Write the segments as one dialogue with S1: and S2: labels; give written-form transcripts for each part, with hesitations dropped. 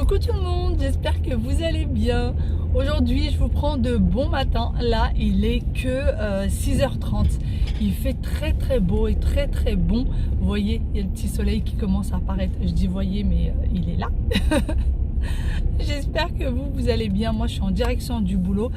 S1: Coucou tout le monde, j'espère que vous allez bien. Aujourd'hui je vous prends de bon matin. Là il est que 6h30. Il fait très beau et très bon. Vous voyez, il y a le petit soleil qui commence à apparaître. Je dis voyez mais il est là. J'espère que vous allez bien. Moi je suis en direction du boulot.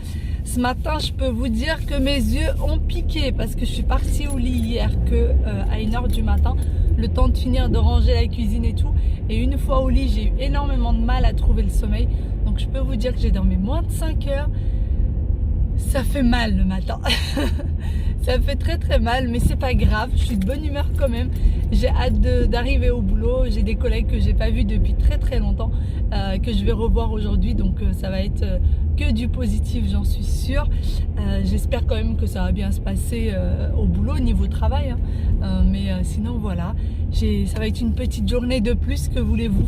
S1: Ce matin je peux vous dire que mes yeux ont piqué parce que je suis partie au lit hier que à 1h du matin, le temps de finir de ranger la cuisine et tout, et une fois au lit j'ai eu énormément de mal à trouver le sommeil. Donc je peux vous dire que j'ai dormi moins de 5 heures. Ça fait mal le matin. Ça me fait très mal, mais c'est pas grave, je suis de bonne humeur quand même. J'ai hâte d'arriver au boulot. J'ai des collègues que j'ai pas vus depuis très longtemps, que je vais revoir aujourd'hui, donc ça va être que du positif, j'en suis sûre. J'espère quand même que ça va bien se passer au boulot, au niveau travail, hein. Mais sinon voilà, ça va être une petite journée de plus, que voulez-vous.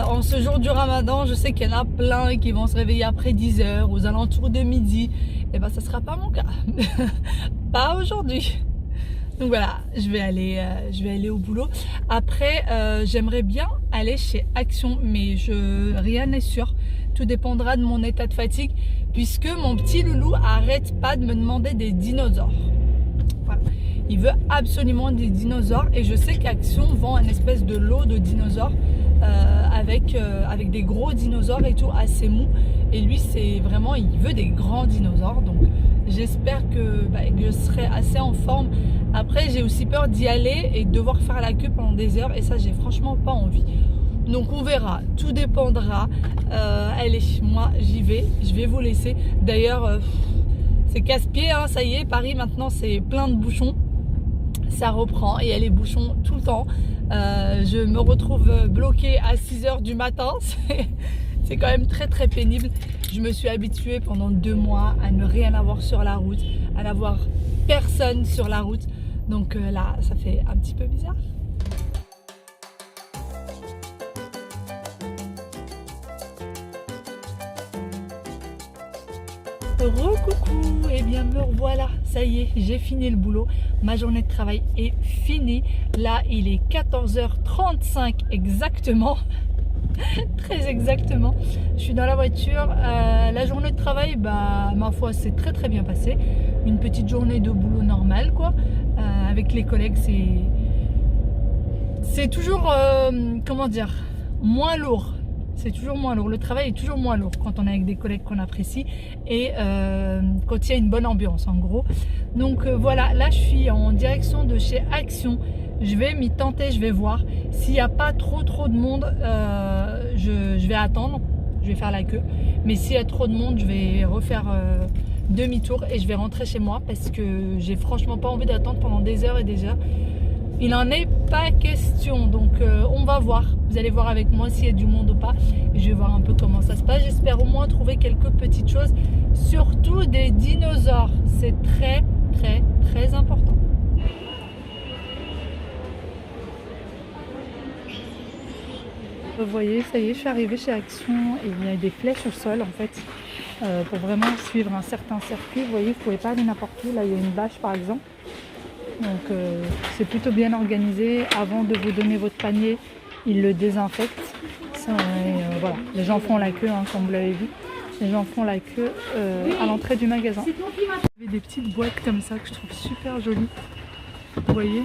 S1: En ce jour du Ramadan, je sais qu'il y en a plein qui vont se réveiller après 10h, aux alentours de midi. Et ben ça sera pas mon cas. Pas aujourd'hui. Donc voilà, je vais aller au boulot. Après, j'aimerais bien aller chez Action, mais rien n'est sûr. Tout dépendra de mon état de fatigue, puisque mon petit loulou arrête pas de me demander des dinosaures. Voilà. Il veut absolument des dinosaures, et je sais qu'Action vend un espèce de lot de dinosaures avec des gros dinosaures et tout, assez mou. Et lui, c'est vraiment, il veut des grands dinosaures. Donc j'espère que je serai assez en forme. Après, j'ai aussi peur d'y aller et de devoir faire la queue pendant des heures, et ça, j'ai franchement pas envie. Donc on verra, tout dépendra. Allez, moi j'y vais, je vais vous laisser. D'ailleurs, c'est casse-pied, hein, ça y est, Paris maintenant c'est plein de bouchons. Ça reprend et il y a les bouchons tout le temps. Je me retrouve bloquée à 6h du matin. C'est quand même très pénible. Je me suis habituée pendant 2 mois à ne rien avoir sur la route, à n'avoir personne sur la route. Donc là, ça fait un petit peu bizarre. Recoucou, et bien me revoilà, ça y est, j'ai fini le boulot, ma journée de travail est finie. Là il est 14h35 exactement, très exactement. Je suis dans la voiture. La journée de travail, ma foi, c'est très bien passé. Une petite journée de boulot normale quoi. Avec les collègues, c'est toujours comment dire, moins lourd. C'est toujours moins lourd, le travail est toujours moins lourd quand on est avec des collègues qu'on apprécie et quand il y a une bonne ambiance en gros. Donc voilà, là je suis en direction de chez Action. Je vais m'y tenter, je vais voir. S'il n'y a pas trop de monde, je vais attendre, je vais faire la queue. Mais s'il y a trop de monde, je vais refaire demi-tour et je vais rentrer chez moi, parce que j'ai franchement pas envie d'attendre pendant des heures et des heures. Il n'en est pas question, donc on va voir. Vous allez voir avec moi s'il y a du monde ou pas. Et je vais voir un peu comment ça se passe. J'espère au moins trouver quelques petites choses. Surtout des dinosaures. C'est très important. Vous voyez, ça y est, je suis arrivée chez Action. Et il y a des flèches au sol en fait. Pour vraiment suivre un certain circuit. Vous voyez, vous ne pouvez pas aller n'importe où. Là, il y a une bâche par exemple. Donc c'est plutôt bien organisé. Avant de vous donner votre panier, ils le désinfectent. Voilà. Les gens font la queue, hein, comme vous l'avez vu. Les gens font la queue à l'entrée du magasin. Il y a des petites boîtes comme ça que je trouve super jolies. Vous voyez,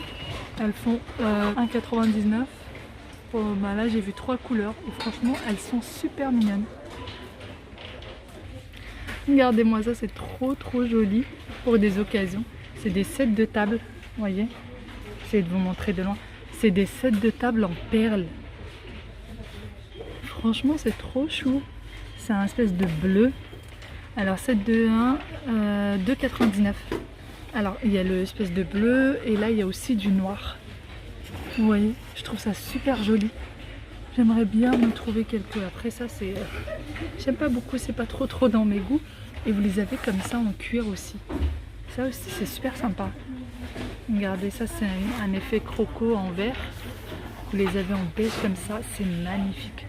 S1: elles font 1,99 €. Là j'ai vu 3 couleurs et franchement elles sont super mignonnes. Regardez-moi ça, c'est trop joli pour des occasions. C'est des sets de table. Vous voyez, j'essaie de vous montrer de loin. C'est des sets de table en perles. Franchement, c'est trop chou. C'est un espèce de bleu. Alors, set de 1, 2,99 €. Alors, il y a l'espèce de bleu et là, il y a aussi du noir. Vous voyez, je trouve ça super joli. J'aimerais bien me trouver quelques. Après, ça, c'est. J'aime pas beaucoup, c'est pas trop dans mes goûts. Et vous les avez comme ça en cuir aussi. Ça aussi, c'est super sympa. Regardez, ça c'est un effet croco en vert. Vous les avez en beige comme ça, c'est magnifique.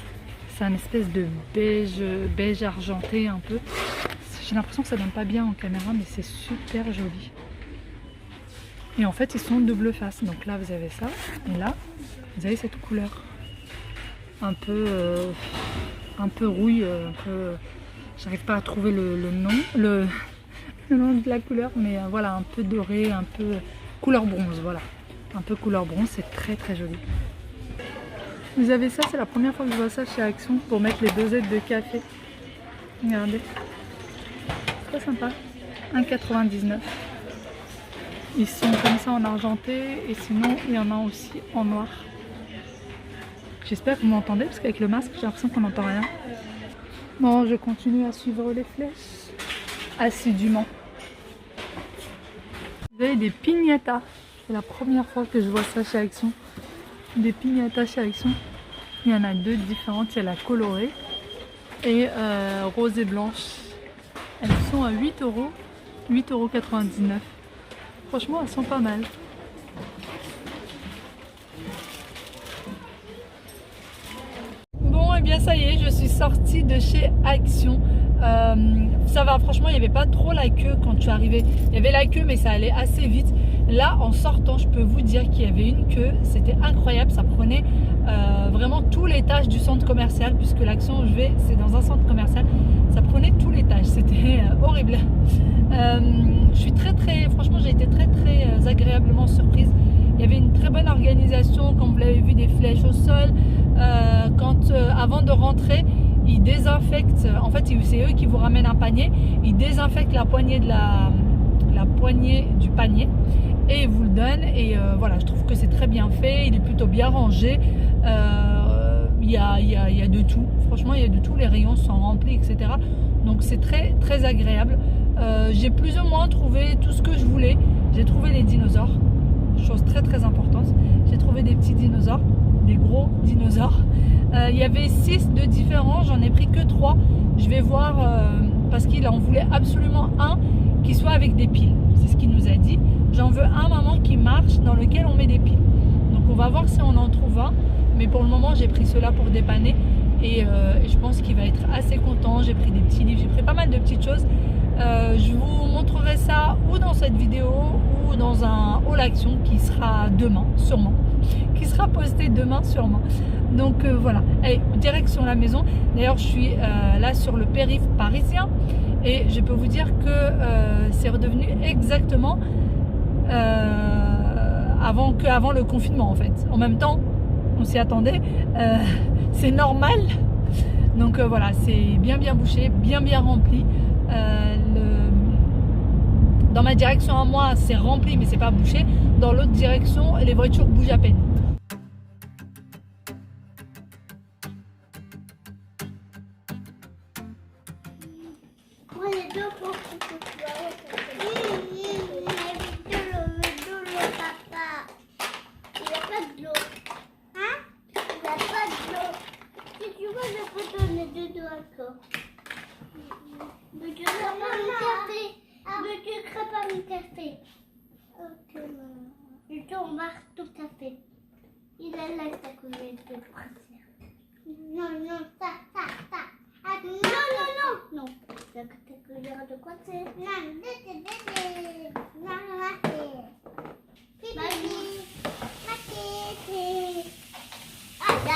S1: C'est un espèce de beige argenté un peu. J'ai l'impression que ça donne pas bien en caméra, mais c'est super joli. Et en fait, ils sont double face. Donc là, vous avez ça. Et là, vous avez cette couleur. un peu rouille, j'arrive pas à trouver le nom, le nom de la couleur, mais voilà, un peu doré, un peu couleur bronze, voilà, un peu couleur bronze, c'est très très joli. Vous avez ça, c'est la première fois que je vois ça chez Action pour mettre les dosettes de café. Regardez, c'est très sympa, 1,99 €. Ils sont comme ça en argenté et sinon il y en a aussi en noir. J'espère que vous m'entendez parce qu'avec le masque j'ai l'impression qu'on n'entend rien. Bon, je continue à suivre les flèches assidûment. Vous avez des piñatas. C'est la première fois que je vois ça chez Action. Des piñatas chez Action. Il y en a deux différentes. Il y a la colorée et rose et blanche. Elles sont à 8 €, 8,99 €. Franchement, elles sont pas mal. Bon, et bien ça y est, je suis sortie de chez Action. Ça va, franchement, il n'y avait pas trop la queue quand tu arrivais. Il y avait la queue, mais ça allait assez vite. Là, en sortant, je peux vous dire qu'il y avait une queue. C'était incroyable. Ça prenait vraiment tout l'étage du centre commercial, puisque l'Action où je vais, c'est dans un centre commercial. Ça prenait tout l'étage. C'était horrible. Je suis franchement, j'ai été très agréablement surprise. Il y avait une très bonne organisation, comme vous l'avez vu, des flèches au sol. Avant de rentrer, ils désinfectent. En fait, c'est eux qui vous ramènent un panier. Ils désinfectent la poignée du panier et ils vous le donnent. Et voilà, je trouve que c'est très bien fait. Il est plutôt bien rangé. Il y a de tout. Franchement, il y a de tout. Les rayons sont remplis, etc. Donc c'est très agréable. J'ai plus ou moins trouvé tout ce que je voulais. J'ai trouvé les dinosaures, chose très importante. J'ai trouvé des petits dinosaures, des gros dinosaures. Il y avait 6 de différents, j'en ai pris que 3. Je vais voir parce qu'il en voulait absolument un qui soit avec des piles. C'est ce qu'il nous a dit. J'en veux un, maman, qui marche, dans lequel on met des piles. Donc on va voir si on en trouve un. Mais pour le moment, j'ai pris cela pour dépanner. Et je pense qu'il va être assez content. J'ai pris des petits livres, j'ai pris pas mal de petites choses. Je vous montrerai ça ou dans cette vidéo ou dans un haul action qui sera demain, sûrement. Qui sera posté demain, sûrement. Donc voilà. Allez, direction la maison. D'ailleurs, je suis là sur le périph' parisien. Et je peux vous dire que c'est redevenu exactement avant le confinement, en fait. En même temps, on s'y attendait. C'est normal. Donc voilà, c'est bien bouché, bien rempli. Dans ma direction à moi, c'est rempli, mais c'est pas bouché. Dans l'autre direction, les voitures bougent à peine.
S2: On marche tout à fait. Il est là ta couleur de partir. Non, ça. Ah, non. Ta couleur de quoi c'est? Non, ah, là.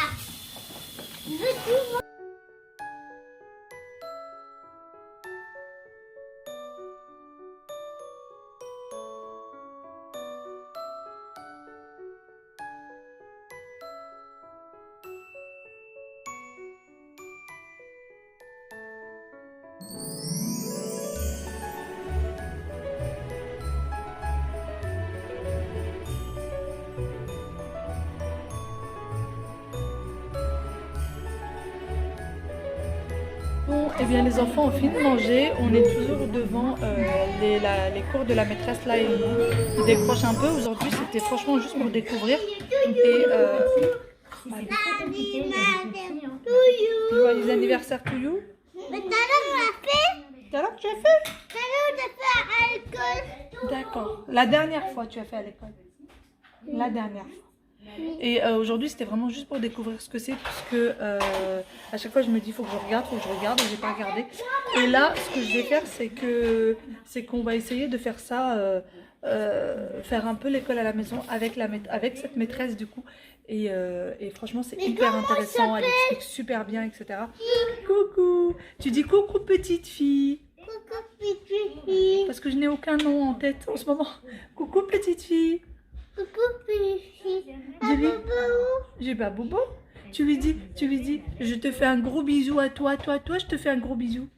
S1: Bon, et bien les enfants ont fini de manger, on est toujours devant les cours de la maîtresse là, ils décrochent un peu. Aujourd'hui c'était franchement juste pour découvrir. Et joyeux anniversaire to you.
S2: Mais tout à l'heure, on l'a fait.
S1: Tout à l'heure tu as fait?
S2: Tout à l'heure, on a fait à l'école.
S1: D'accord. La dernière fois tu as fait à l'école. La dernière fois. Et aujourd'hui c'était vraiment juste pour découvrir ce que c'est, puisque à chaque fois je me dis faut que je regarde, et j'ai pas regardé. Et là ce que je vais faire c'est qu'on va essayer de faire ça, faire un peu l'école à la maison avec cette maîtresse du coup. Et franchement, c'est hyper intéressant. Elle explique super bien, etc. Coucou. Tu dis coucou petite fille.
S2: Coucou, petite fille.
S1: Parce que je n'ai aucun nom en tête en ce moment. Coucou petite fille.
S2: Coucou, petite fille.
S1: Dis-lui. J'ai pas bobo. Tu lui dis, je te fais un gros bisou à toi, je te fais un gros bisou.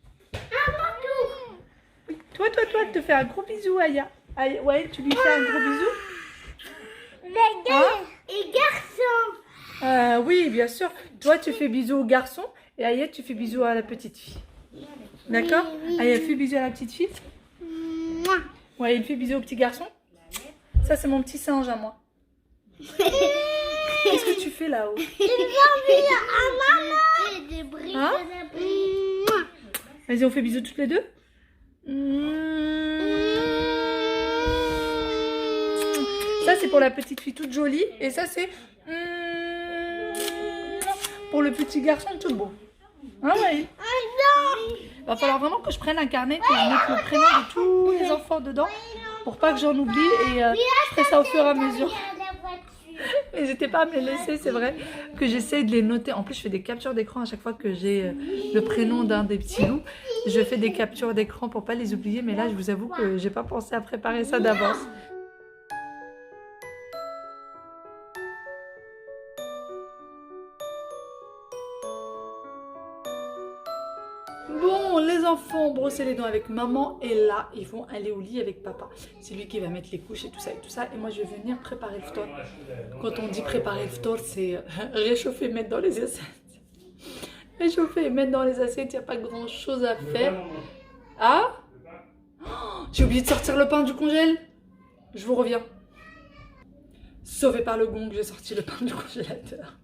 S1: Oui, toi, je te fais un gros bisou, Aya. Ouais, tu lui fais un gros bisou.
S2: Les gars et garçons.
S1: Oui, bien sûr. Toi, tu fais bisou au garçon et Aya, tu fais bisou à la petite fille. D'accord?
S2: Oui.
S1: Aya fait bisou à la petite fille.
S2: Mouah.
S1: Ouais, il fait bisou au petit garçon. Ça, c'est mon petit singe à moi. Qu'est-ce que tu fais là-haut? Hein? Vas-y, on fait bisous toutes les deux. Ça, c'est pour la petite fille toute jolie. Et ça, c'est pour le petit garçon tout beau. Hein, oui. Va falloir vraiment que je prenne un carnet, que je mette le prénom de tous les enfants dedans pour pas que j'en oublie. Et je ferai ça au fur et à mesure. N'hésitez pas à me les laisser, c'est vrai que j'essaie de les noter. En plus, je fais des captures d'écran à chaque fois que j'ai le prénom d'un des petits loups. Je fais des captures d'écran pour pas les oublier, mais là, je vous avoue que j'ai pas pensé à préparer ça d'avance. Bon, les enfants ont brossé les dents avec maman et là, ils vont aller au lit avec papa. C'est lui qui va mettre les couches et tout ça et tout ça. Et moi, je vais venir préparer le ftor. Quand on dit préparer le ftor, c'est réchauffer et mettre dans les assiettes. Réchauffer et mettre dans les assiettes, il n'y a pas grand chose à faire. Ah, oh, j'ai oublié de sortir le pain du congèle. Je vous reviens. Sauvé par le gong, j'ai sorti le pain du congélateur.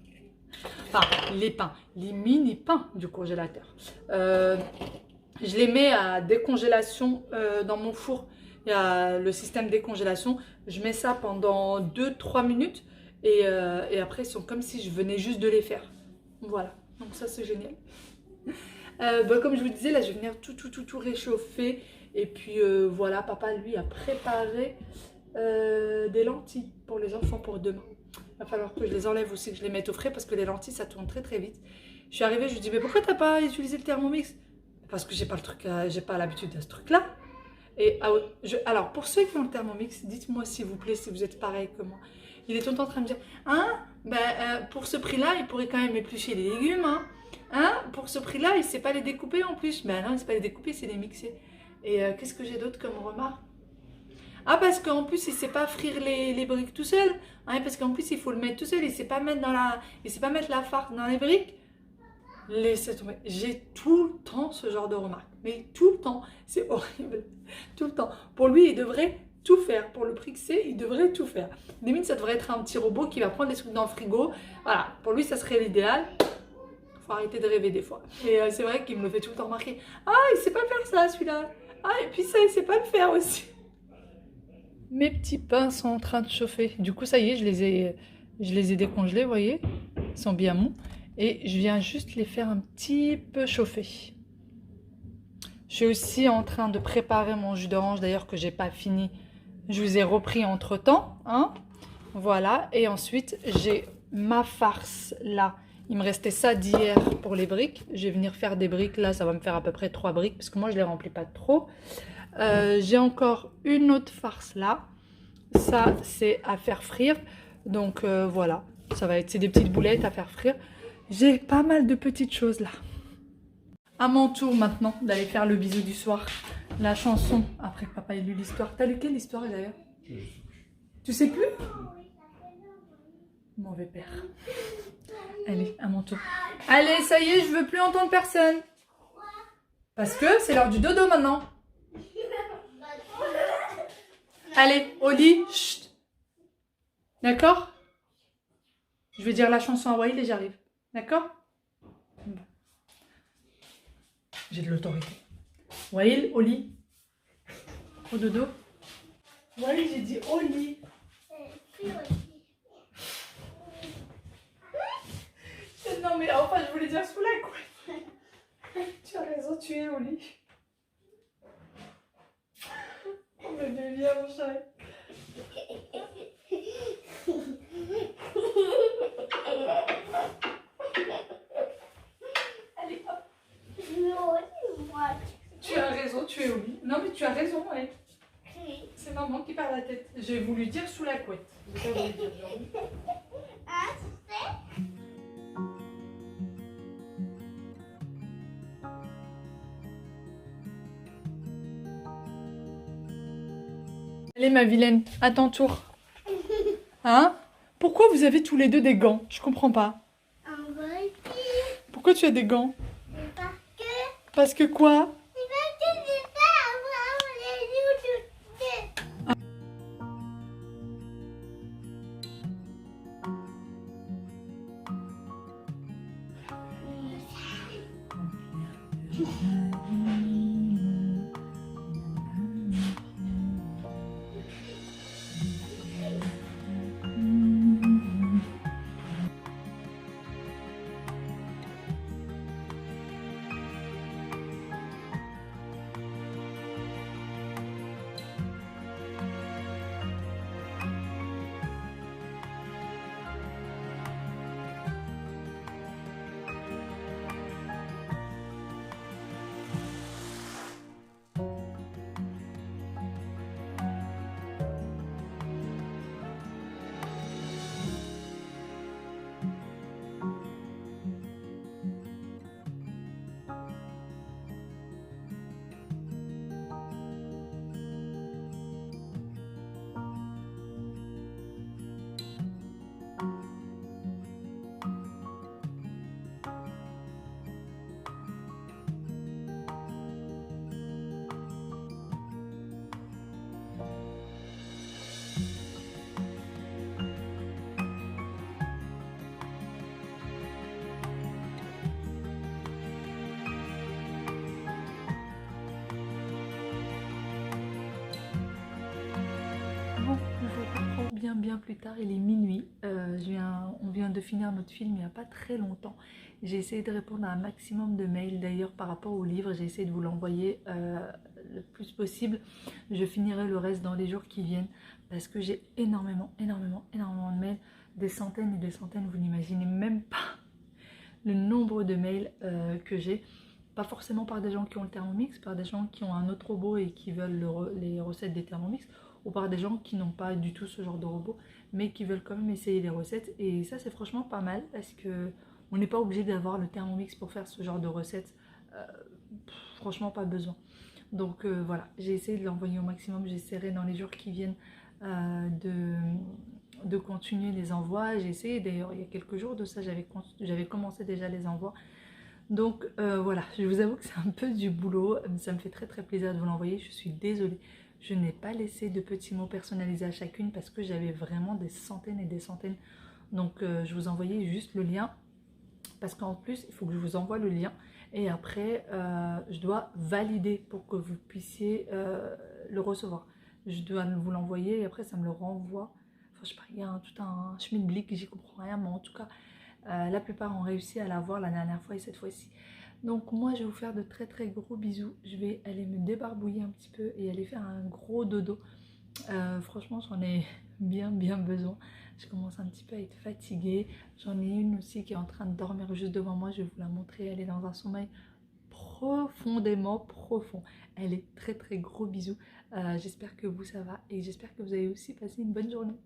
S1: Enfin, les pains, les mini pains du congélateur. Je les mets à décongélation dans mon four. Il y a le système décongélation. Je mets ça pendant 2-3 minutes et après ils sont comme si je venais juste de les faire. Voilà, donc ça c'est génial. Comme je vous disais, là je vais venir tout réchauffer. Et puis voilà, papa lui a préparé des lentilles pour les enfants pour demain. Il va falloir que je les enlève aussi, que je les mette au frais parce que les lentilles ça tourne très vite. Je suis arrivée, je lui dis mais pourquoi t'as pas utilisé le Thermomix? Parce que j'ai pas le truc, j'ai pas l'habitude de ce truc là. Et alors pour ceux qui ont le Thermomix, dites-moi s'il vous plaît si vous êtes pareil que moi. Il est tout le temps en train de me dire hein, pour ce prix là il pourrait quand même éplucher les légumes hein, pour ce prix là il sait pas les découper en plus. Ben non, il sait pas les découper, c'est les mixer. Et qu'est-ce que j'ai d'autre comme remarque? Ah, parce qu'en plus, il ne sait pas frire les briques tout seul. Hein, parce qu'en plus, il faut le mettre tout seul. Il ne sait pas mettre la farce dans les briques. Laissez tomber. J'ai tout le temps ce genre de remarques. Mais tout le temps. C'est horrible. Tout le temps. Pour lui, il devrait tout faire. Pour le prix que c'est, il devrait tout faire. Limite, ça devrait être un petit robot qui va prendre les trucs dans le frigo. Voilà. Pour lui, ça serait l'idéal. Il faut arrêter de rêver des fois. Et c'est vrai qu'il me le fait tout le temps remarquer. Ah, il ne sait pas faire ça, celui-là. Ah, et puis ça, il ne sait pas le faire aussi. Mes petits pains sont en train de chauffer. Du coup, ça y est, je les ai décongelés, vous voyez. Ils sont bien mous. Et je viens juste les faire un petit peu chauffer. Je suis aussi en train de préparer mon jus d'orange, d'ailleurs, que j'ai pas fini. Je vous ai repris entre-temps. Hein, voilà. Et ensuite, j'ai ma farce là. Il me restait ça d'hier pour les briques. Je vais venir faire des briques. Là, ça va me faire à peu près 3 briques, parce que moi, je les remplis pas trop. J'ai encore une autre farce là. Ça c'est à faire frire. Donc voilà, ça va être des petites boulettes à faire frire. J'ai pas mal de petites choses là. À mon tour maintenant d'aller faire le bisou du soir. La chanson après que papa ait lu l'histoire. T'as lu quelle histoire d'ailleurs? Tu sais plus? Mauvais père. Allez, à mon tour. Allez, ça y est, je veux plus entendre personne. Parce que c'est l'heure du dodo maintenant. Allez, au lit. Chut. D'accord? Je vais dire la chanson à Waïl et j'arrive. D'accord? J'ai de l'autorité. Waïl, au lit. Au dodo. Waïl, j'ai dit au lit. Non mais enfin, je voulais dire sous la couette. Tu as raison, tu es au lit. Oh mais viens mon chéri. Allez, hop.
S2: Non, moi.
S1: Tu as raison, tu es au lit. Non, mais tu as raison, ouais.
S2: Oui.
S1: C'est maman qui perd la tête. J'ai voulu dire sous la couette. J'ai pas voulu dire genre.
S2: Hein, c'est?
S1: Allez, ma vilaine, à ton tour. Hein? Pourquoi vous avez tous les deux des gants? Je comprends pas.
S2: On va ici.
S1: Pourquoi tu as des gants?
S2: Parce que...
S1: Parce que quoi?
S2: C'est parce que c'est ça, on les joue toutes deux.
S1: Bon, je vous reprends bien plus tard, il est minuit. On vient de finir notre film il n'y a pas très longtemps. J'ai essayé de répondre à un maximum de mails. D'ailleurs, par rapport au livre, j'ai essayé de vous l'envoyer le plus possible. Je finirai le reste dans les jours qui viennent parce que j'ai énormément de mails. Des centaines et des centaines, vous n'imaginez même pas le nombre de mails que j'ai. Pas forcément par des gens qui ont le Thermomix, par des gens qui ont un autre robot et qui veulent les recettes des Thermomix, ou par des gens qui n'ont pas du tout ce genre de robot, mais qui veulent quand même essayer les recettes. Et ça, c'est franchement pas mal, parce que on n'est pas obligé d'avoir le Thermomix pour faire ce genre de recettes. Franchement, pas besoin. Donc voilà, j'ai essayé de l'envoyer au maximum. J'essaierai dans les jours qui viennent de continuer les envois. J'ai essayé, d'ailleurs, il y a quelques jours de ça, j'avais commencé déjà les envois. Donc voilà, je vous avoue que c'est un peu du boulot. Ça me fait très plaisir de vous l'envoyer. Je suis désolée. Je n'ai pas laissé de petits mots personnalisés à chacune parce que j'avais vraiment des centaines et des centaines. Donc je vous envoyais juste le lien. Parce qu'en plus, il faut que je vous envoie le lien. Et après, je dois valider pour que vous puissiez le recevoir. Je dois vous l'envoyer et après, ça me le renvoie. Enfin, je sais pas, il y a tout un schmilblick, j'y comprends rien. Mais en tout cas, la plupart ont réussi à l'avoir la dernière fois et cette fois-ci. Donc moi, je vais vous faire de très gros bisous. Je vais aller me débarbouiller un petit peu et aller faire un gros dodo. Franchement, j'en ai bien besoin. Je commence un petit peu à être fatiguée. J'en ai une aussi qui est en train de dormir juste devant moi. Je vais vous la montrer. Elle est dans un sommeil profondément profond. Elle est très gros bisous. J'espère que vous, ça va. Et j'espère que vous avez aussi passé une bonne journée.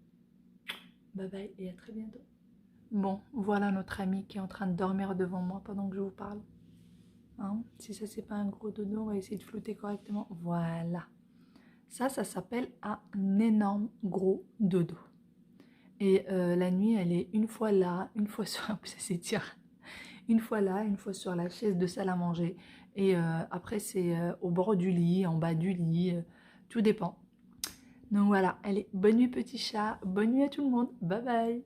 S1: Bye bye et à très bientôt. Bon, voilà notre amie qui est en train de dormir devant moi pendant que je vous parle. Hein, si ça c'est pas un gros dodo, on va essayer de flotter correctement. Voilà. Ça s'appelle un énorme gros dodo. Et la nuit, elle est une fois là, une fois sur... ça s'étire. Une fois là, une fois sur la chaise de salle à manger. Et après, c'est au bord du lit, en bas du lit. Tout dépend. Donc voilà, allez, bonne nuit petit chat. Bonne nuit à tout le monde. Bye bye.